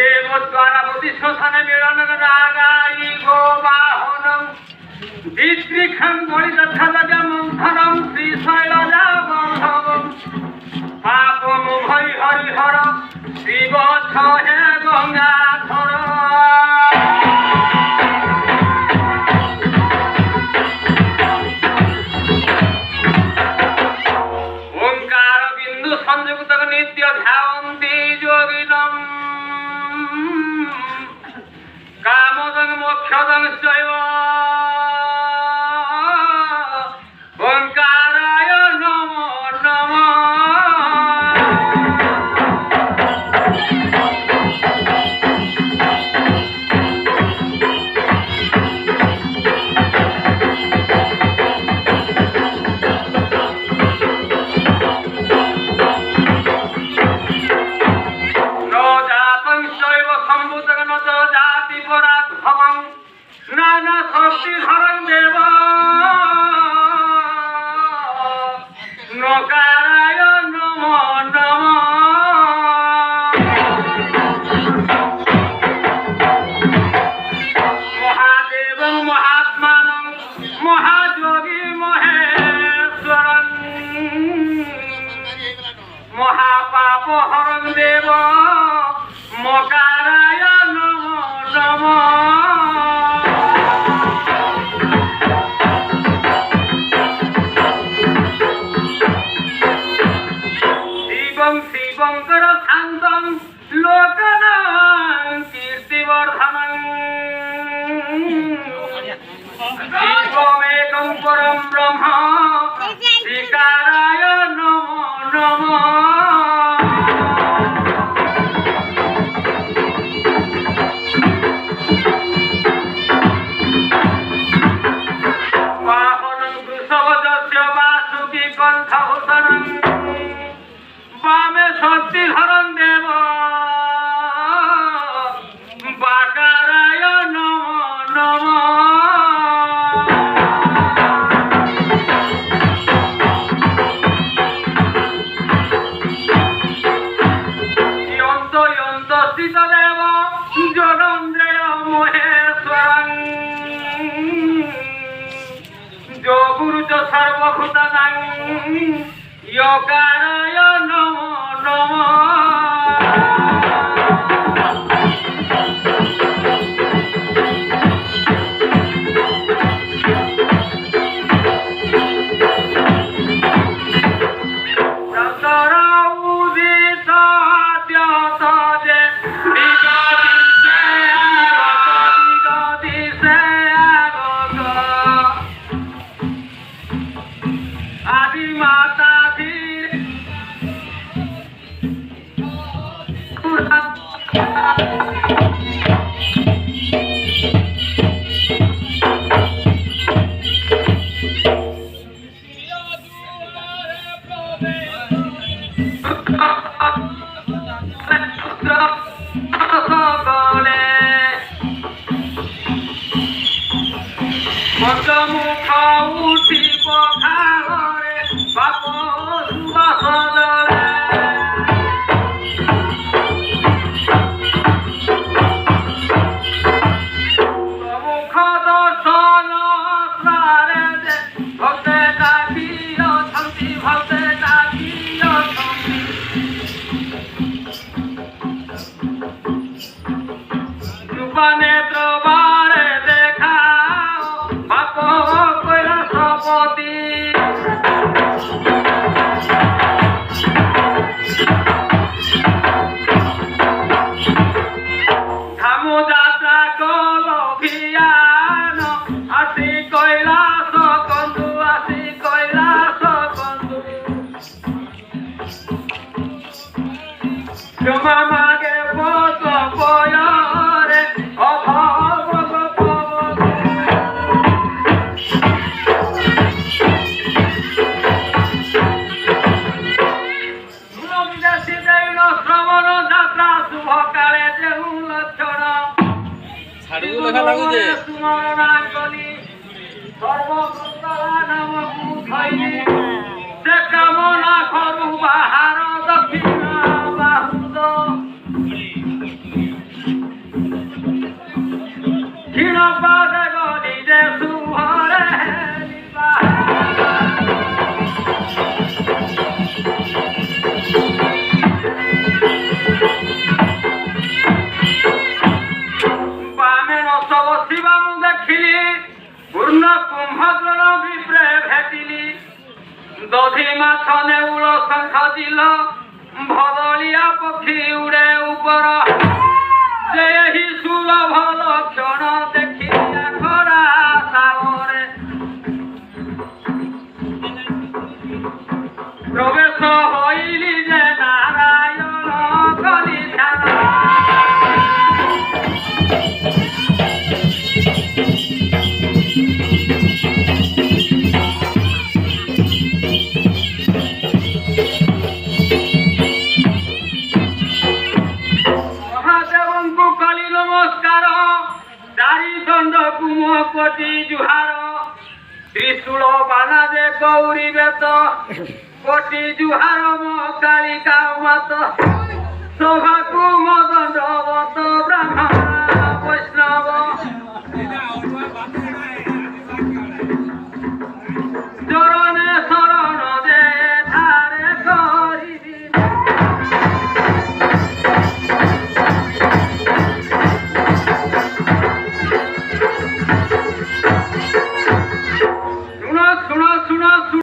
দেবদ্বারাবতী শ্মশানে মিলন রাগাই গো বাহনম বিদ্রিখাং মণিদক্ষালজা মন্থরম শ্রীশৈলজা বন্ধবম পাপম ভৈ হরিহর শ্রীবৎস হে গঙ্গাধর ওঙ্কার বিন্দু সংযুক্ত নিত্য ধ্যায়ন্তি যোগিনম কামদং মোক্ষদং চৈব ওঙ্কারায় নমো নমঃ নানা শক্তি ধরন দেব নকারায় নমো নমঃ মহাদেব মহাত্মানং মহাযোগী মহেশ্বরং মহাপাপ হরং দেব মকারায় নমো নমঃ শিবঙ্কর শান্তং লোকনাং কীর্তিবর্ধনং শিবমেকং পরম ব্রহ্ম শ্রীকারায় নমো নমঃ বাহনং বৃষভজস্য বাসুকী কণ্ঠভূষণং বামে শক্তি ধরন দেব বাকারায় নমো নমঃ ইয়ন্ত ইয়ন্ত স্থিত দেব জগন্দেয় মহেশ্বরং যোগুরুচ সর্বভূতানাং yogaraya namo namo adi mata মুখ উঠি পখারে বাপ সুবাসরে মুখ দর্শন সারে ভক্তে ডাকিল ছন্তি ভক্তে ডাকিল ছন্তি যুবনে দ্রবারে দেখা বাপ কৈলাসপতি ধামু যাত্রা কল ভিয়ান আসি কৈলাস কন্দু আসি কৈলাস কন্দু জমা মাগে পত পয়রে অভাব শ্রবণ যাত্রা শুভ কালে যেহু লক্ষণ সুমরণাঙ্গলি সর্বপ্রকার নাম বুঝাইলি সে কামনা করু বাহার দক্ষিণা বাহুদ ক্ষীণ পাদে গলি যে শুভরে হেলিবা ବାମେଣ ସବୁ ଶିବା ମୁଁ ଦେଖିଲି ପୂର୍ଣ୍ଣ କୁମ୍ଭଜଳ ବିପ୍ରେ ଭେଟିଲି ଦଧି ମାଛ ନେଉଳ ଶଙ୍ଖ ଦିଲ ଭଦଳିଆ ପକ୍ଷୀ ଉଡ଼େ ଉପର ସେ ଏହି ସୁଲଭ ଲକ୍ଷଣ ଦେଖି ଖରା ସାଗରେ ପ୍ରବେଶ ହୋଇଲି ଯେ ନାରାୟଣ କଲି ଧ୍ୟାନ ମହାଦେବଙ୍କୁ କଲି ନମସ୍କାର ଚାରି ଦଣ୍ଡକୁ ମୋ କୋଟି ଜୁହାର ତ୍ରିଶୂଳ ବାନା ଯେ ଗୌରୀ ବେତ କୋଟି ଜୁହାର ମୋ କାଳିକା ମାତ ସଭାକୁ ମୋ ଦଣ୍ଡବତ